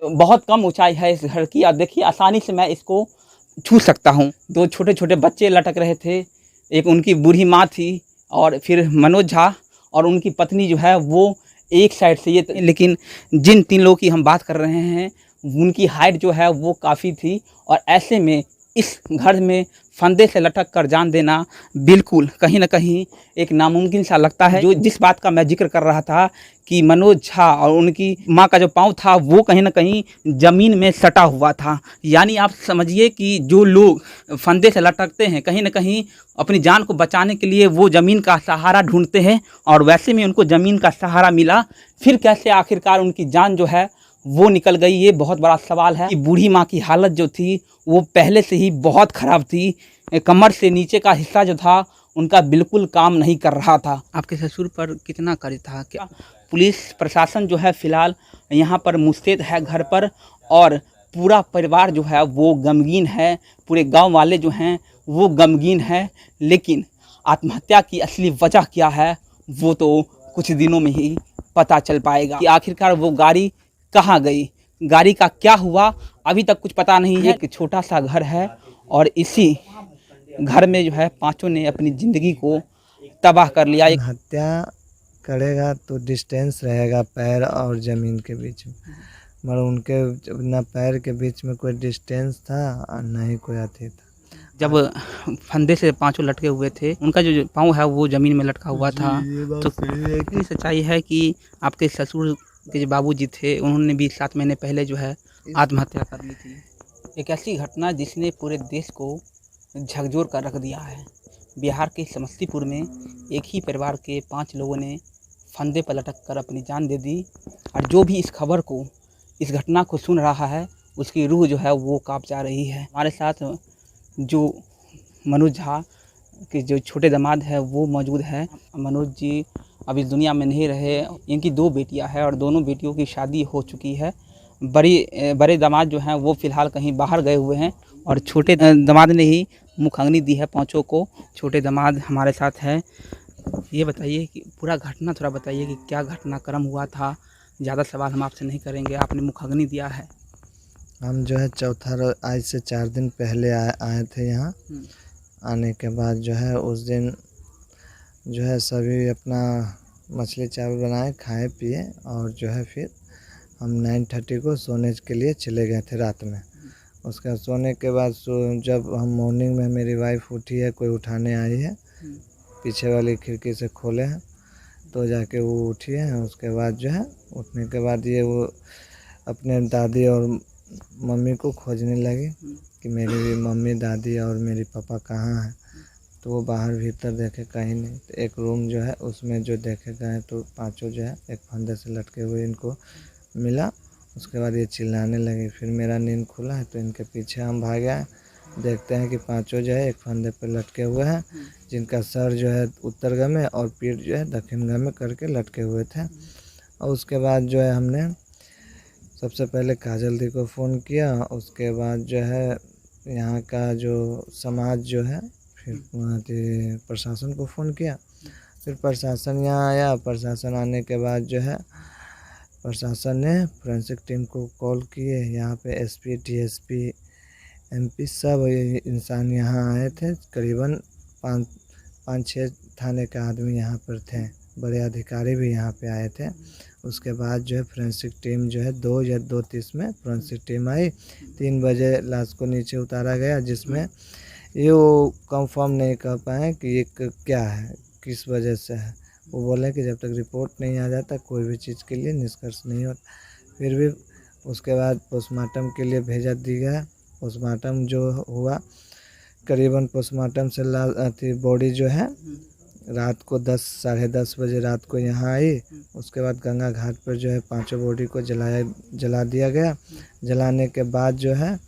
बहुत कम ऊँचाई है इस घर की। आप देखिए आसानी से मैं इसको छू सकता हूँ। 2 छोटे-छोटे बच्चे लटक रहे थे, एक उनकी बूढ़ी माँ थी और फिर मनोज झा और उनकी पत्नी जो है वो एक साइड से ये लेकिन जिन 3 लोगों की हम बात कर रहे हैं, उनकी हाइट जो है वो काफ़ी थी और ऐसे में इस घर में फंदे से लटक कर जान देना बिल्कुल कहीं न कहीं एक नामुमकिन सा लगता है। जो जिस बात का मैं ज़िक्र कर रहा था कि मनोज झा और उनकी माँ का जो पाँव था वो कहीं न कहीं ज़मीन में सटा हुआ था। यानी आप समझिए कि जो लोग फंदे से लटकते हैं कहीं न कहीं अपनी जान को बचाने के लिए वो ज़मीन का सहारा ढूँढते हैं और वैसे में उनको ज़मीन का सहारा मिला। फिर कैसे आखिरकार उनकी जान जो है वो निकल गई, ये बहुत बड़ा सवाल है। कि बूढ़ी माँ की हालत जो थी वो पहले से ही बहुत ख़राब थी। कमर से नीचे का हिस्सा जो था उनका बिल्कुल काम नहीं कर रहा था। आपके ससुर पर कितना कर्ज था? क्या पुलिस प्रशासन जो है फ़िलहाल यहाँ पर मुस्तैद है घर पर और पूरा परिवार जो है वो गमगीन है, पूरे गाँव वाले जो हैं वो गमगीन हैं। लेकिन आत्महत्या की असली वजह क्या है वो तो कुछ दिनों में ही पता चल पाएगा कि आखिरकार वो गाड़ी कहाँ गई, गाड़ी का क्या हुआ अभी तक कुछ पता नहीं है। एक छोटा सा घर है और इसी घर में जो है पाँचों ने अपनी ज़िंदगी को तबाह कर लिया। हत्या करेगा तो डिस्टेंस रहेगा पैर और ज़मीन के बीच में, मगर उनके ना पैर के बीच में कोई डिस्टेंस था और ना ही कोई अथी था। जब फंदे से पाँचों लटके हुए थे, उनका जो पाँव है वो ज़मीन में लटका हुआ था। तो ये सच्चाई है कि आपके ससुर के जो बाबूजी थे उन्होंने भी 7 महीने पहले जो है आत्महत्या कर ली थी। एक ऐसी घटना जिसने पूरे देश को झकझोर कर रख दिया है। बिहार के समस्तीपुर में एक ही परिवार के 5 लोगों ने फंदे पर लटक कर अपनी जान दे दी और जो भी इस खबर को, इस घटना को सुन रहा है उसकी रूह जो है वो काँप जा रही है। हमारे साथ जो मनोज झा के जो छोटे दामाद है वो मौजूद है। मनोज जी अब इस दुनिया में नहीं रहे। इनकी 2 बेटियां हैं और दोनों बेटियों की शादी हो चुकी है। बड़े दामाद जो हैं वो फ़िलहाल कहीं बाहर गए हुए हैं और छोटे दामाद ने ही मुखाग्नि दी है पाँचों को। छोटे दामाद हमारे साथ हैं। ये बताइए कि पूरा घटना थोड़ा बताइए कि क्या घटनाक्रम हुआ था? ज़्यादा सवाल हम आपसे नहीं करेंगे, आपने मुखाग्नि दिया है। हम जो है चौथा रोज आज से 4 दिन पहले आए थे यहाँ। आने के बाद जो है उस दिन जो है सभी अपना मछली चावल बनाए, खाए पिए और जो है फिर हम 9:30 को सोने के लिए चले गए थे रात में। उसके बाद सोने के बाद जब हम मॉर्निंग में मेरी वाइफ उठी है, कोई उठाने आई है, पीछे वाली खिड़की से खोले हैं तो जाके वो उठी है। उसके बाद जो है उठने के बाद ये वो अपने दादी और मम्मी को खोजने लगी कि मेरी मम्मी, दादी और मेरी पापा कहाँ हैं। तो वो बाहर भीतर देखे कहीं नहीं। तो एक रूम जो है उसमें जो देखे गए तो पांचों जो है एक फंदे से लटके हुए इनको मिला। उसके बाद ये चिल्लाने लगे। फिर मेरा नींद खुला है तो इनके पीछे हम भागे आए। देखते हैं कि पांचों जो है एक फंदे पर लटके हुए हैं, जिनका सर जो है उत्तरगा में और पीठ जो है दक्षिणगा में करके लटके हुए थे। और उसके बाद जो है हमने सबसे पहले काजल दी को फ़ोन किया। उसके बाद जो है यहाँ का जो समाज जो है फिर प्रशासन को फ़ोन किया। फिर प्रशासन यहाँ आया। प्रशासन आने के बाद जो है प्रशासन ने फोरेंसिक टीम को कॉल किए। यहाँ पे एसपी, डीएसपी, एमपी सब इंसान यहाँ आए थे। करीबन 5-6 थाने के आदमी यहाँ पर थे। बड़े अधिकारी भी यहाँ पे आए थे। उसके बाद जो है फोरेंसिक टीम जो है 2 या 2:30 में फोरेंसिक टीम आई। 3 बजे लाश को नीचे उतारा गया, जिसमें ये वो कंफर्म नहीं कर पाए कि ये क्या है, किस वजह से है। वो बोले कि जब तक रिपोर्ट नहीं आ जाता कोई भी चीज़ के लिए निष्कर्ष नहीं होता। फिर भी उसके बाद पोस्टमार्टम के लिए भेजा दिया गया। पोस्टमार्टम जो हुआ करीबन पोस्टमार्टम से बॉडी जो है रात को 10 साढ़े 10 बजे रात को यहाँ आई। उसके बाद गंगा घाट पर जो है पांचों बॉडी को जला दिया गया। जलाने के बाद जो है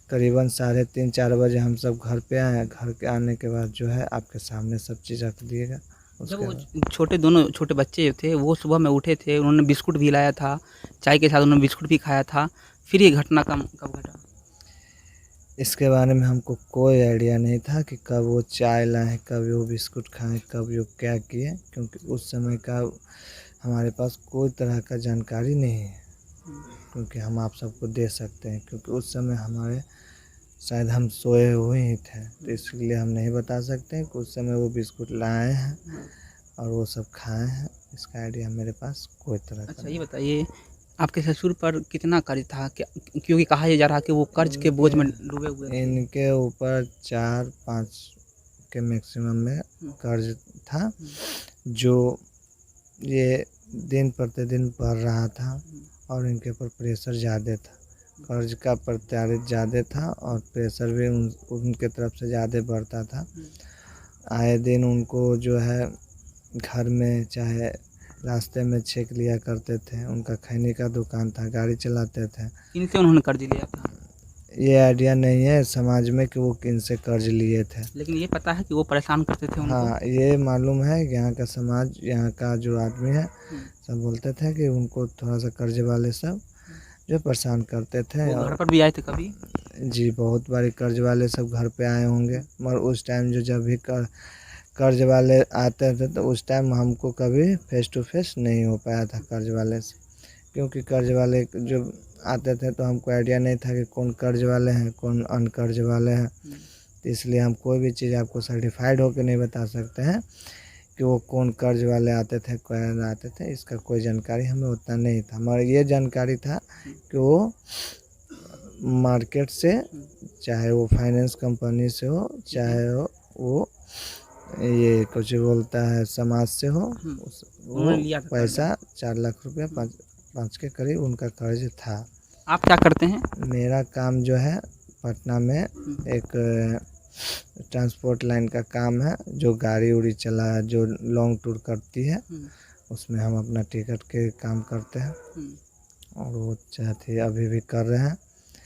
करीबन 3:30-4 बजे हम सब घर पे आए। घर के आने के बाद जो है आपके सामने सब चीज़ रख दिएगा। जब वो दोनों छोटे बच्चे थे वो सुबह में उठे थे, उन्होंने बिस्कुट भी लाया था, चाय के साथ उन्होंने बिस्कुट भी खाया था। फिर ये घटना कब घटा? इसके बारे में हमको कोई आइडिया नहीं था कि कब वो चाय लाएँ, कब वो बिस्कुट खाएँ, कब वो क्या किए, क्योंकि उस समय का हमारे पास कोई तरह का जानकारी नहीं है। क्योंकि हम आप सबको दे सकते हैं, क्योंकि उस समय हमारे शायद हम सोए हुए ही थे, तो इसलिए हम नहीं बता सकते हैं कि उस समय वो बिस्कुट लाए हैं और वो सब खाए हैं। इसका आइडिया मेरे पास कोई तरह का अच्छा ये बताइए, आपके ससुर पर कितना कर्ज था? क्या, क्योंकि कहा ये जा रहा कि वो कर्ज के बोझ में डूबे हुए थे। इनके ऊपर 4-5 के मैक्सिमम में कर्ज था, जो ये दिन प्रतिदिन बढ़ रहा था और इनके ऊपर प्रेशर ज़्यादा था। कर्ज का प्रत्यारित ज़्यादा था और प्रेशर भी उनके तरफ से ज़्यादा बढ़ता था। आए दिन उनको जो है घर में चाहे रास्ते में छेक लिया करते थे। उनका खैनी का दुकान था, गाड़ी चलाते थे। किनसे उन्होंने कर्ज लिया था? ये आइडिया नहीं है समाज में कि वो किनसे कर्ज लिए थे, लेकिन ये पता है कि वो परेशान करते थे उनको। हाँ ये मालूम है। यहाँ का समाज, यहाँ का जो आदमी है सब बोलते थे कि उनको थोड़ा सा कर्ज वाले सब जो परेशान करते थे। वो घर और पर भी आए थे कभी? जी बहुत बारी कर्ज वाले सब घर पे आए होंगे, मगर उस टाइम जो जब भी कर्ज वाले आते थे तो उस टाइम हमको कभी फेस टू फेस नहीं हो पाया था कर्ज वाले से, क्योंकि कर्ज वाले जो आते थे तो हमको आइडिया नहीं था कि कौन कर्ज वाले हैं कौन अनकर्ज वाले हैं। तो इसलिए हम कोई भी चीज़ आपको सर्टिफाइड होकर नहीं बता सकते हैं कि वो कौन कर्ज वाले आते थे कौन आते थे। इसका कोई जानकारी हमें उतना नहीं था, मगर ये जानकारी था कि वो मार्केट से, चाहे वो फाइनेंस कंपनी से हो, चाहे वो ये कुछ बोलता है समाज से हो, वो उन्होंने लिया था पैसा 4 लाख रुपया 5 के करीब उनका कर्ज था। आप क्या करते हैं? मेरा काम जो है पटना में एक ट्रांसपोर्ट लाइन का काम है, जो गाड़ी उड़ी चला जो लॉन्ग टूर करती है उसमें हम अपना टिकट के काम करते हैं और वो चाहते अभी भी कर रहे हैं।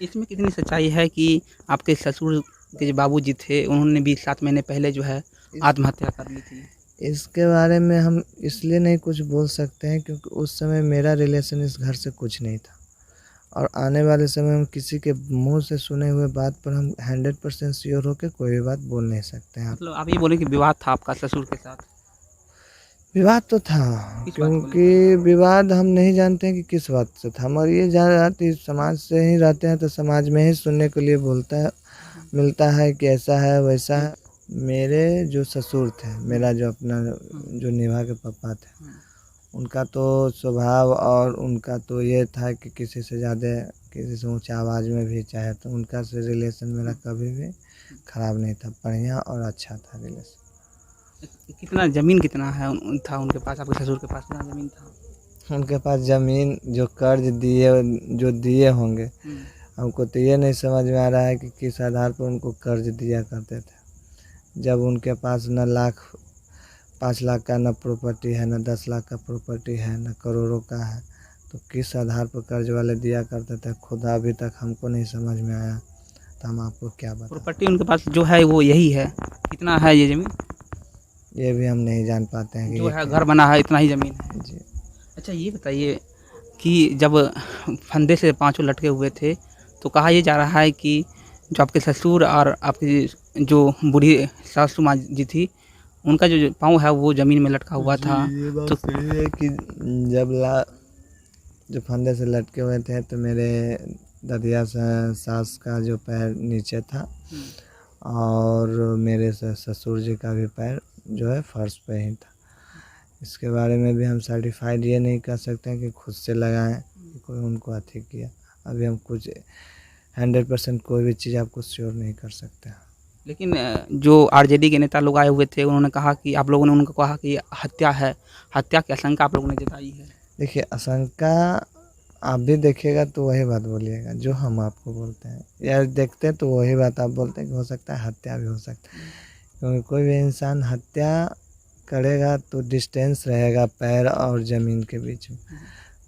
इसमें कितनी सच्चाई है कि आपके ससुर के जो बाबूजी थे उन्होंने भी 7 महीने पहले जो है आत्महत्या कर ली थी? इसके बारे में हम इसलिए नहीं कुछ बोल सकते हैं क्योंकि उस समय मेरा रिलेशन इस घर से कुछ नहीं था, और आने वाले समय में किसी के मुंह से सुने हुए बात पर हम 100% श्योर होकर कोई भी बात बोल नहीं सकते हैं। मतलब आप ये बोले कि विवाद था आपका ससुर के साथ? विवाद तो था, किस बात को क्योंकि विवाद हम नहीं जानते हैं कि किस बात से था, मगर ये जान जाती समाज से ही रहते हैं तो समाज में ही सुनने के लिए बोलता है मिलता है कि ऐसा है वैसा है। मेरे जो ससुर थे, मेरा जो अपना जो निभा के पापा थे, उनका तो स्वभाव और उनका तो ये था कि किसी से ज़्यादा किसी से ऊंचा आवाज़ में भी चाहे तो उनका से रिलेशन मेरा कभी भी ख़राब नहीं था, बढ़िया और अच्छा था रिलेशन। कितना ज़मीन कितना है था उनके पास? आपके ससुर के पास कितना ज़मीन था? उनके पास ज़मीन जो कर्ज दिए जो दिए होंगे, हमको तो ये नहीं समझ में आ रहा है कि किस आधार पर उनको कर्ज दिया करते थे, जब उनके पास न 5 लाख का न प्रॉपर्टी है, न 10 लाख का प्रॉपर्टी है, न करोड़ों का है, तो किस आधार पर कर्ज वाले दिया करते थे खुद अभी तक हमको नहीं समझ में आया, तो हम आपको क्या बताएं। प्रॉपर्टी उनके पास जो है वो यही है? कितना है ये ज़मीन? ये भी हम नहीं जान पाते हैं कि जो है घर बना है इतना ही ज़मीन है? जी। अच्छा ये बताइए कि जब फंदे से पाँचों लटके हुए थे तो कहा ये जा रहा है कि जो आपके ससुर और आपकी जो बूढ़ी सासू माँ जी थी उनका जो पाँव है वो ज़मीन में लटका हुआ था। ये बात तो सही है कि जब फंदे से लटके हुए थे तो मेरे ददिया सास का जो पैर नीचे था और मेरे ससुर जी का भी पैर जो है फर्श पे ही था। इसके बारे में भी हम सर्टिफाइड ये नहीं कर सकते हैं कि खुद से लगाएं कि कोई उनको अथी किया। अभी हम कुछ 100% कोई भी चीज़ आपको श्योर नहीं कर सकते हैं। लेकिन जो आरजेडी के नेता लोग आए हुए थे उन्होंने कहा कि आप लोगों ने उनको कहा कि हत्या है, हत्या की आशंका आप लोगों ने जताई है। देखिए आशंका आप भी देखिएगा तो वही बात बोलिएगा जो हम आपको बोलते हैं, या देखते हैं तो वही बात आप बोलते हैं कि हो सकता है हत्या भी हो सकता है, क्योंकि कोई भी इंसान हत्या करेगा तो डिस्टेंस रहेगा पैर और ज़मीन के बीच में,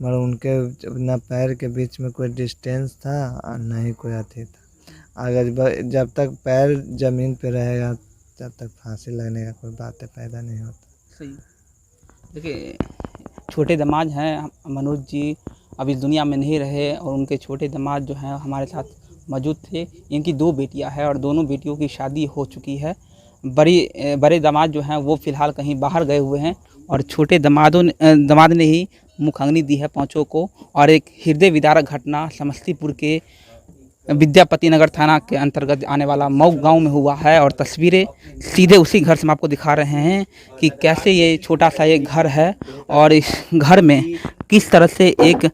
मगर उनके ना पैर के बीच में कोई डिस्टेंस था और ना ही कोई अथी था। अगर जब तक पैर ज़मीन पे रहेगा तब तक फांसी लगने का कोई बात पैदा नहीं होता। सही। देखिए छोटे दामाद हैं मनोज जी, अब इस दुनिया में नहीं रहे और उनके छोटे दामाद जो हैं हमारे साथ मौजूद थे। इनकी 2 बेटियां हैं और दोनों बेटियों की शादी हो चुकी है। बड़े दामाद जो हैं वो फ़िलहाल कहीं बाहर गए हुए हैं और छोटे दामाद ने ही मुखाग्नि दी है पांचों को। और एक हृदय विदारक घटना समस्तीपुर के विद्यापति नगर थाना के अंतर्गत आने वाला मऊ गांव में हुआ है। और तस्वीरें सीधे उसी घर से हम आपको दिखा रहे हैं कि कैसे ये छोटा सा एक घर है और इस घर में किस तरह से एक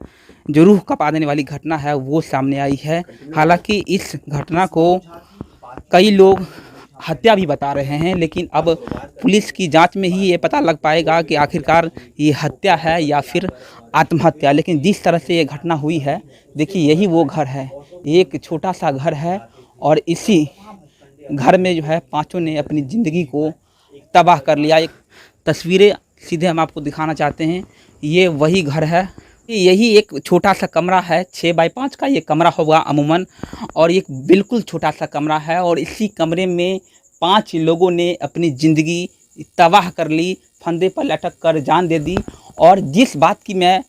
जो रूह कपा देने वाली घटना है वो सामने आई है। हालांकि इस घटना को कई लोग हत्या भी बता रहे हैं, लेकिन अब पुलिस की जांच में ही ये पता लग पाएगा कि आखिरकार ये हत्या है या फिर आत्महत्या। लेकिन जिस तरह से ये घटना हुई है, देखिए यही वो घर है, एक छोटा सा घर है और इसी घर में जो है पांचों ने अपनी ज़िंदगी को तबाह कर लिया। एक तस्वीरें सीधे हम आपको दिखाना चाहते हैं, ये वही घर है। यही एक छोटा सा कमरा है, 6 बाई 5 का ये कमरा होगा अमूमन, और एक बिल्कुल छोटा सा कमरा है और इसी कमरे में 5 लोगों ने अपनी ज़िंदगी तबाह कर ली, फंदे पर लटक कर जान दे दी। और जिस बात की मैं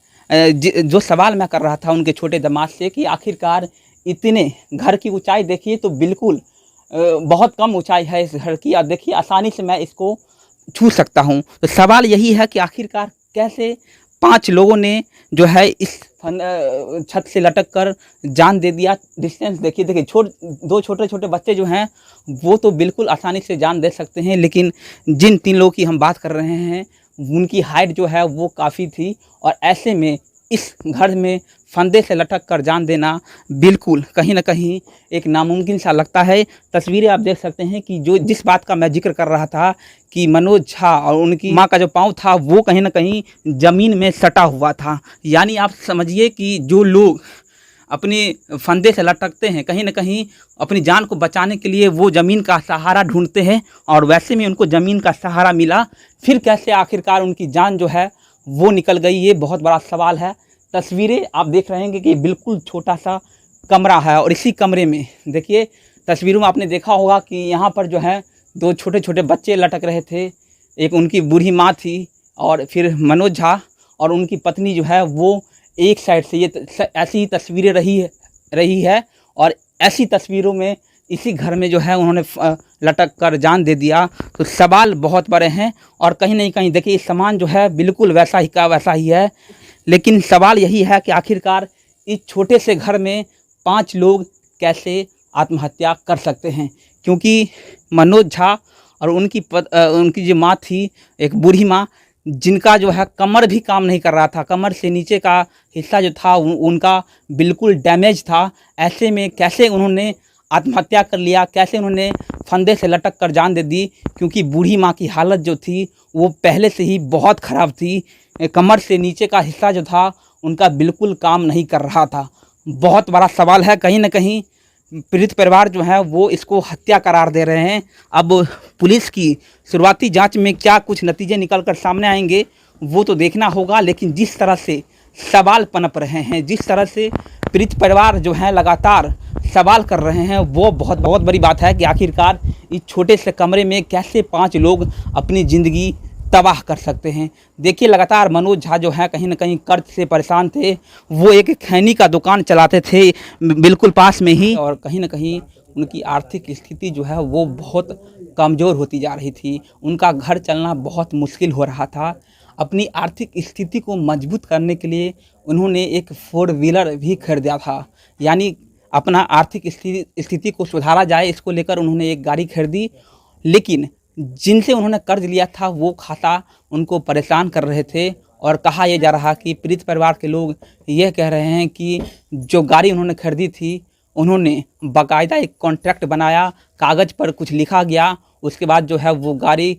जो सवाल मैं कर रहा था उनके छोटे दामाद से कि आखिरकार इतने घर की ऊंचाई देखिए तो बिल्कुल बहुत कम ऊंचाई है इस घर की, और देखिए आसानी से मैं इसको छू सकता हूँ। तो सवाल यही है कि आखिरकार कैसे 5 लोगों ने जो है इस छत से लटक कर जान दे दिया। डिस्टेंस देखिए, दो छोटे छोटे बच्चे जो हैं वो तो बिल्कुल आसानी से जान दे सकते हैं, लेकिन जिन 3 लोगों की हम बात कर रहे हैं उनकी हाइट जो है वो काफ़ी थी। और ऐसे में इस घर में फंदे से लटक कर जान देना बिल्कुल कहीं ना कहीं एक नामुमकिन सा लगता है। तस्वीरें आप देख सकते हैं कि जो जिस बात का मैं जिक्र कर रहा था कि मनोज झा और उनकी मां का जो पाँव था वो कहीं ना कहीं ज़मीन में सटा हुआ था। यानी आप समझिए कि जो लोग अपने फंदे से लटकते हैं कहीं ना कहीं अपनी जान को बचाने के लिए वो ज़मीन का सहारा ढूंढते हैं, और वैसे में उनको ज़मीन का सहारा मिला, फिर कैसे आखिरकार उनकी जान जो है वो निकल गई, ये बहुत बड़ा सवाल है। तस्वीरें आप देख रहे हैं कि बिल्कुल छोटा सा कमरा है और इसी कमरे में देखिए तस्वीरों में आपने देखा होगा कि यहाँ पर जो है 2 छोटे छोटे बच्चे लटक रहे थे। एक उनकी बूढ़ी माँ थी और फिर मनोज झा और उनकी पत्नी जो है वो एक साइड से। ये ऐसी ही तस्वीरें रही है और ऐसी तस्वीरों में इसी घर में जो है उन्होंने लटक कर जान दे दिया। तो सवाल बहुत बड़े हैं और कहीं नहीं कहीं देखिए सामान जो है बिल्कुल वैसा ही का वैसा ही है, लेकिन सवाल यही है कि आखिरकार इस छोटे से घर में 5 लोग कैसे आत्महत्या कर सकते हैं। क्योंकि मनोज झा और उनकी जो माँ थी, एक बूढ़ी माँ, जिनका जो है कमर भी काम नहीं कर रहा था, कमर से नीचे का हिस्सा जो था उनका बिल्कुल डैमेज था। ऐसे में कैसे उन्होंने आत्महत्या कर लिया, कैसे उन्होंने फंदे से लटक कर जान दे दी, क्योंकि बूढ़ी माँ की हालत जो थी वो पहले से ही बहुत ख़राब थी। कमर से नीचे का हिस्सा जो था उनका बिल्कुल काम नहीं कर रहा था। बहुत बड़ा सवाल है, कहीं ना कहीं पीड़ित परिवार जो है वो इसको हत्या करार दे रहे हैं। अब पुलिस की शुरुआती जांच में क्या कुछ नतीजे निकल कर सामने आएंगे वो तो देखना होगा, लेकिन जिस तरह से सवाल पनप रहे हैं, जिस तरह से पीड़ित परिवार जो है लगातार सवाल कर रहे हैं, वो बहुत बड़ी बात है कि आखिरकार इस छोटे से कमरे में कैसे 5 लोग अपनी ज़िंदगी तबाह कर सकते हैं। देखिए लगातार मनोज झा जो है कहीं ना कहीं कर्ज से परेशान थे, वो एक खैनी का दुकान चलाते थे बिल्कुल पास में ही, और कहीं ना कहीं उनकी आर्थिक स्थिति जो है वो बहुत कमज़ोर होती जा रही थी। उनका घर चलना बहुत मुश्किल हो रहा था। अपनी आर्थिक स्थिति को मजबूत करने के लिए उन्होंने एक 4 व्हीलर भी खरीदा था, यानी अपना आर्थिक स्थिति को सुधारा जाए इसको लेकर उन्होंने एक गाड़ी खरीदी। लेकिन जिनसे उन्होंने कर्ज लिया था वो खाता उनको परेशान कर रहे थे, और कहा यह जा रहा कि पीड़ित परिवार के लोग यह कह रहे हैं कि जो गाड़ी उन्होंने खरीदी थी उन्होंने बाकायदा एक कॉन्ट्रैक्ट बनाया, कागज़ पर कुछ लिखा गया, उसके बाद जो है वो गाड़ी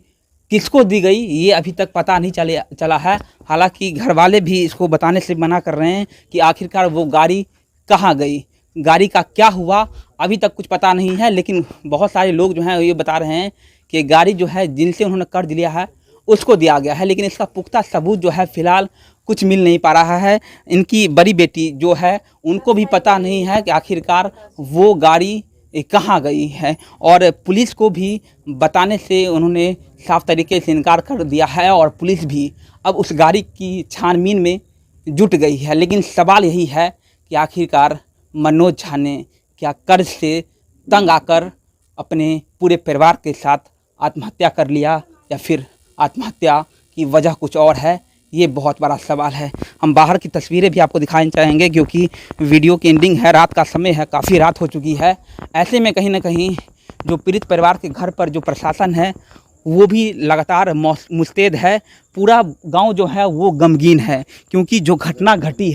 किसको दी गई ये अभी तक पता नहीं चला है। हालांकि घर वाले भी इसको बताने से मना कर रहे हैं कि आखिरकार वो गाड़ी कहाँ गई, गाड़ी का क्या हुआ, अभी तक कुछ पता नहीं है। लेकिन बहुत सारे लोग जो हैं ये बता रहे हैं कि गाड़ी जो है जिनसे उन्होंने कर्ज लिया है उसको दिया गया है, लेकिन इसका पुख्ता सबूत जो है फ़िलहाल कुछ मिल नहीं पा रहा है। इनकी बड़ी बेटी जो है उनको भी पता नहीं है कि आखिरकार वो गाड़ी कहाँ गई है, और पुलिस को भी बताने से उन्होंने साफ तरीके से इनकार कर दिया है, और पुलिस भी अब उस गाड़ी की छानबीन में जुट गई है। लेकिन सवाल यही है कि आखिरकार मनोज झा ने क्या कर्ज से तंग आकर अपने पूरे परिवार के साथ आत्महत्या कर लिया, या फिर आत्महत्या की वजह कुछ और है, ये बहुत बड़ा सवाल है। हम बाहर की तस्वीरें भी आपको दिखाना चाहेंगे क्योंकि वीडियो की एंडिंग है, रात का समय है, काफ़ी रात हो चुकी है। ऐसे में कहीं ना कहीं जो पीड़ित परिवार के घर पर जो प्रशासन है वो भी लगातार मुस्तैद है। पूरा गांव जो है वो गमगीन है क्योंकि जो घटना घटी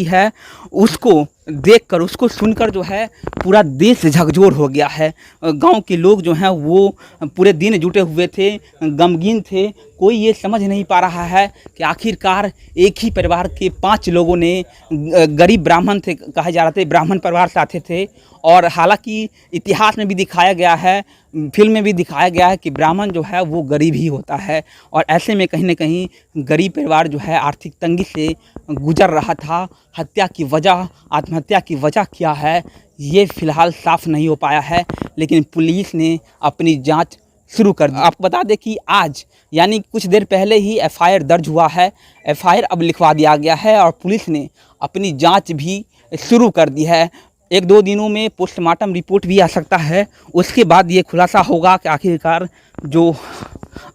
है उसको देखकर, उसको सुनकर जो है पूरा देश झकझोर हो गया है। गांव के लोग जो हैं वो पूरे दिन जुटे हुए थे, गमगीन थे। कोई ये समझ नहीं पा रहा है कि आखिरकार एक ही परिवार के 5 लोगों ने, गरीब ब्राह्मण थे, कहा जा रहा था ब्राह्मण परिवार से आते थे। और हालांकि इतिहास में भी दिखाया गया है, फिल्म में भी दिखाया गया है कि ब्राह्मण जो है वो गरीब ही होता है। और ऐसे में कहीं ना कहीं गरीब परिवार जो है आर्थिक तंगी से गुजर रहा था। आत्महत्या की वजह क्या है ये फ़िलहाल साफ नहीं हो पाया है, लेकिन पुलिस ने अपनी जांच शुरू कर दी। आपको बता दें कि आज यानी कुछ देर पहले ही एफआईआर दर्ज हुआ है। एफआईआर अब लिखवा दिया गया है और पुलिस ने अपनी जांच भी शुरू कर दी है। 1-2 दिनों में पोस्टमार्टम रिपोर्ट भी आ सकता है। उसके बाद ये खुलासा होगा कि आखिरकार जो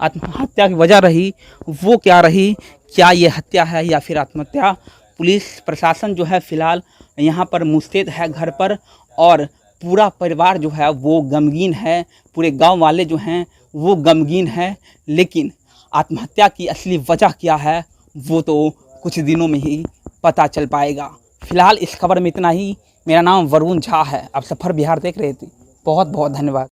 आत्महत्या की वजह रही वो क्या रही, क्या ये हत्या है या फिर आत्महत्या। पुलिस प्रशासन जो है फ़िलहाल यहाँ पर मुस्तैद है घर पर, और पूरा परिवार जो है वो गमगीन है, पूरे गांव वाले जो हैं वो गमगीन है। लेकिन आत्महत्या की असली वजह क्या है वो तो कुछ दिनों में ही पता चल पाएगा। फ़िलहाल इस खबर में इतना ही। मेरा नाम वरुण झा है। आप सफ़र बिहार देख रहे थे। बहुत बहुत धन्यवाद।